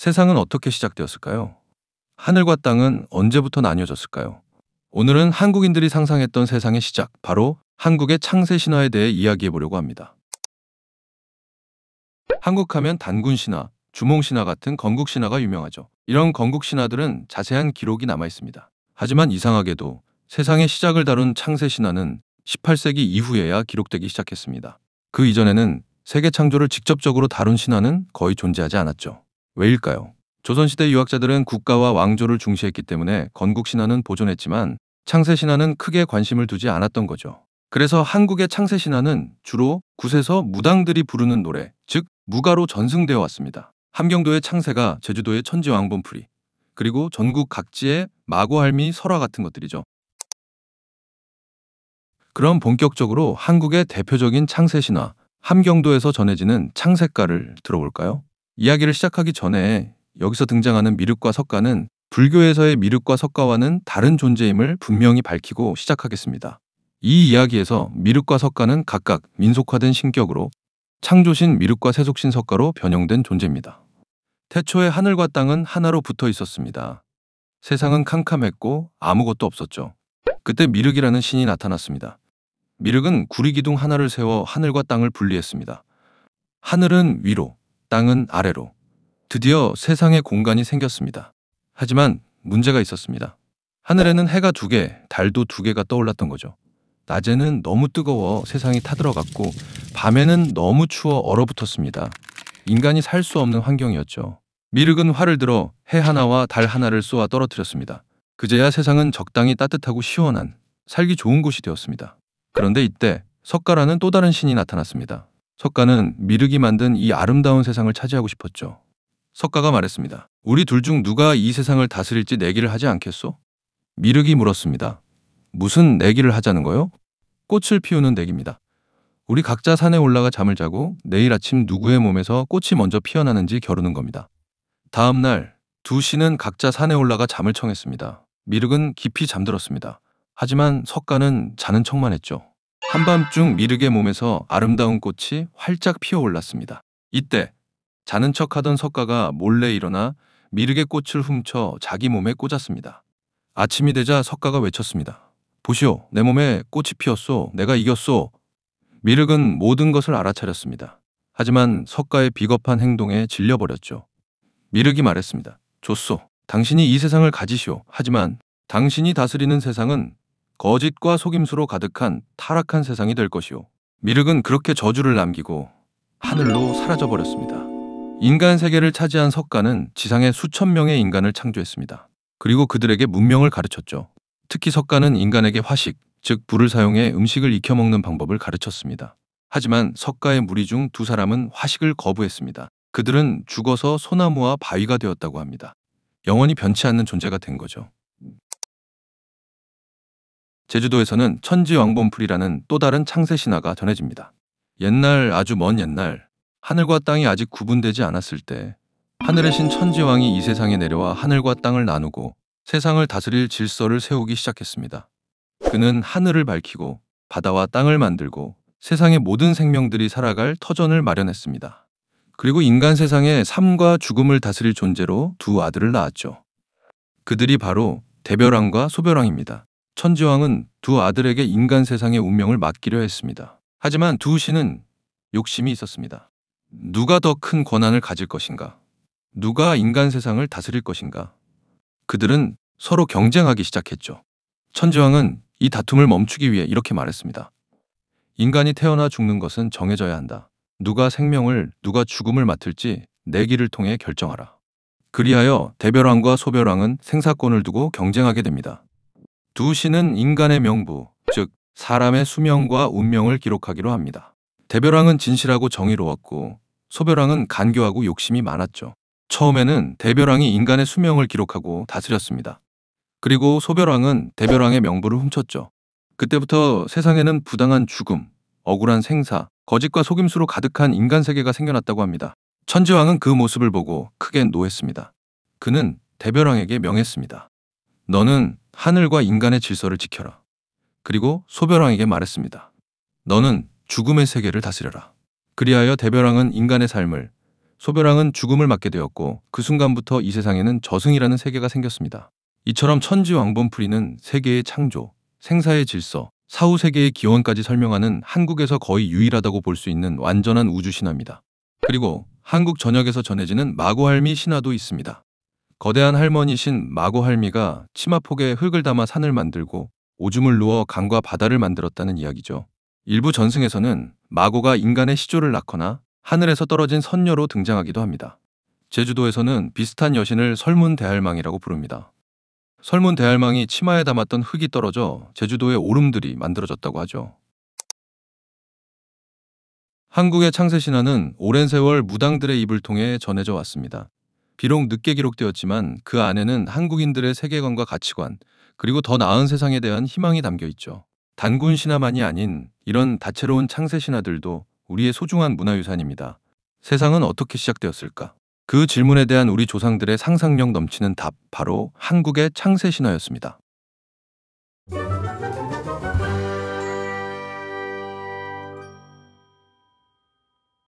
세상은 어떻게 시작되었을까요? 하늘과 땅은 언제부터 나뉘어졌을까요? 오늘은 한국인들이 상상했던 세상의 시작, 바로 한국의 창세 신화에 대해 이야기해 보려고 합니다. 한국 하면 단군 신화, 주몽 신화 같은 건국 신화가 유명하죠. 이런 건국 신화들은 자세한 기록이 남아 있습니다. 하지만 이상하게도 세상의 시작을 다룬 창세 신화는 18세기 이후에야 기록되기 시작했습니다. 그 이전에는 세계 창조를 직접적으로 다룬 신화는 거의 존재하지 않았죠. 왜일까요? 조선시대 유학자들은 국가와 왕조를 중시했기 때문에 건국 신화는 보존했지만 창세 신화는 크게 관심을 두지 않았던 거죠. 그래서 한국의 창세 신화는 주로 굿에서 무당들이 부르는 노래, 즉 무가로 전승되어 왔습니다. 함경도의 창세가 제주도의 천지왕본풀이, 그리고 전국 각지의 마고할미 설화 같은 것들이죠. 그럼 본격적으로 한국의 대표적인 창세 신화, 함경도에서 전해지는 창세가를 들어볼까요? 이야기를 시작하기 전에 여기서 등장하는 미륵과 석가는 불교에서의 미륵과 석가와는 다른 존재임을 분명히 밝히고 시작하겠습니다. 이 이야기에서 미륵과 석가는 각각 민속화된 신격으로 창조신 미륵과 세속신 석가로 변형된 존재입니다. 태초에 하늘과 땅은 하나로 붙어 있었습니다. 세상은 캄캄했고 아무것도 없었죠. 그때 미륵이라는 신이 나타났습니다. 미륵은 구리기둥 하나를 세워 하늘과 땅을 분리했습니다. 하늘은 위로, 땅은 아래로. 드디어 세상에 공간이 생겼습니다. 하지만 문제가 있었습니다. 하늘에는 해가 2개, 달도 2개가 떠올랐던 거죠. 낮에는 너무 뜨거워 세상이 타들어갔고 밤에는 너무 추워 얼어붙었습니다. 인간이 살 수 없는 환경이었죠. 미륵은 활을 들어 해 하나와 달 하나를 쏘아 떨어뜨렸습니다. 그제야 세상은 적당히 따뜻하고 시원한, 살기 좋은 곳이 되었습니다. 그런데 이때 석가라는 또 다른 신이 나타났습니다. 석가는 미륵이 만든 이 아름다운 세상을 차지하고 싶었죠. 석가가 말했습니다. 우리 둘 중 누가 이 세상을 다스릴지 내기를 하지 않겠소? 미륵이 물었습니다. 무슨 내기를 하자는 거요? 꽃을 피우는 내기입니다. 우리 각자 산에 올라가 잠을 자고 내일 아침 누구의 몸에서 꽃이 먼저 피어나는지 겨루는 겁니다. 다음 날 두 신은 각자 산에 올라가 잠을 청했습니다. 미륵은 깊이 잠들었습니다. 하지만 석가는 자는 척만 했죠. 한밤중 미륵의 몸에서 아름다운 꽃이 활짝 피어올랐습니다. 이때 자는 척하던 석가가 몰래 일어나 미륵의 꽃을 훔쳐 자기 몸에 꽂았습니다. 아침이 되자 석가가 외쳤습니다. 보시오, 내 몸에 꽃이 피었소. 내가 이겼소. 미륵은 모든 것을 알아차렸습니다. 하지만 석가의 비겁한 행동에 질려버렸죠. 미륵이 말했습니다. 좋소. 당신이 이 세상을 가지시오. 하지만 당신이 다스리는 세상은 거짓과 속임수로 가득한 타락한 세상이 될 것이오. 미륵은 그렇게 저주를 남기고 하늘로 사라져버렸습니다. 인간 세계를 차지한 석가는 지상에 수천 명의 인간을 창조했습니다. 그리고 그들에게 문명을 가르쳤죠. 특히 석가는 인간에게 화식, 즉 불을 사용해 음식을 익혀 먹는 방법을 가르쳤습니다. 하지만 석가의 무리 중 2사람은 화식을 거부했습니다. 그들은 죽어서 소나무와 바위가 되었다고 합니다. 영원히 변치 않는 존재가 된 거죠. 제주도에서는 천지왕본풀이라는 또 다른 창세 신화가 전해집니다. 옛날, 아주 먼 옛날, 하늘과 땅이 아직 구분되지 않았을 때 하늘의 신 천지왕이 이 세상에 내려와 하늘과 땅을 나누고 세상을 다스릴 질서를 세우기 시작했습니다. 그는 하늘을 밝히고 바다와 땅을 만들고 세상의 모든 생명들이 살아갈 터전을 마련했습니다. 그리고 인간 세상에 삶과 죽음을 다스릴 존재로 2 아들을 낳았죠. 그들이 바로 대별왕과 소별왕입니다. 천지왕은 2 아들에게 인간 세상의 운명을 맡기려 했습니다. 하지만 2 신은 욕심이 있었습니다. 누가 더 큰 권한을 가질 것인가? 누가 인간 세상을 다스릴 것인가? 그들은 서로 경쟁하기 시작했죠. 천지왕은 이 다툼을 멈추기 위해 이렇게 말했습니다. 인간이 태어나 죽는 것은 정해져야 한다. 누가 생명을, 누가 죽음을 맡을지 내기를 통해 결정하라. 그리하여 대별왕과 소별왕은 생사권을 두고 경쟁하게 됩니다. 2 신은 인간의 명부, 즉 사람의 수명과 운명을 기록하기로 합니다. 대별왕은 진실하고 정의로웠고 소별왕은 간교하고 욕심이 많았죠. 처음에는 대별왕이 인간의 수명을 기록하고 다스렸습니다. 그리고 소별왕은 대별왕의 명부를 훔쳤죠. 그때부터 세상에는 부당한 죽음, 억울한 생사, 거짓과 속임수로 가득한 인간 세계가 생겨났다고 합니다. 천지왕은 그 모습을 보고 크게 노했습니다. 그는 대별왕에게 명했습니다. 너는 하늘과 인간의 질서를 지켜라. 그리고 소별왕에게 말했습니다. 너는 죽음의 세계를 다스려라. 그리하여 대별왕은 인간의 삶을 소벼랑은 죽음을 맞게 되었고 그 순간부터 이 세상에는 저승이라는 세계가 생겼습니다. 이처럼 천지왕본풀이는 세계의 창조, 생사의 질서, 사후 세계의 기원까지 설명하는 한국에서 거의 유일하다고 볼 수 있는 완전한 우주 신화입니다. 그리고 한국 전역에서 전해지는 마고할미 신화도 있습니다. 거대한 할머니신 마고할미가 치마폭에 흙을 담아 산을 만들고 오줌을 누어 강과 바다를 만들었다는 이야기죠. 일부 전승에서는 마고가 인간의 시조를 낳거나 하늘에서 떨어진 선녀로 등장하기도 합니다. 제주도에서는 비슷한 여신을 설문대할망이라고 부릅니다. 설문대할망이 치마에 담았던 흙이 떨어져 제주도의 오름들이 만들어졌다고 하죠. 한국의 창세신화는 오랜 세월 무당들의 입을 통해 전해져 왔습니다. 비록 늦게 기록되었지만 그 안에는 한국인들의 세계관과 가치관, 그리고 더 나은 세상에 대한 희망이 담겨 있죠. 단군 신화만이 아닌 이런 다채로운 창세 신화들도 우리의 소중한 문화유산입니다. 세상은 어떻게 시작되었을까? 그 질문에 대한 우리 조상들의 상상력 넘치는 답, 바로 한국의 창세 신화였습니다.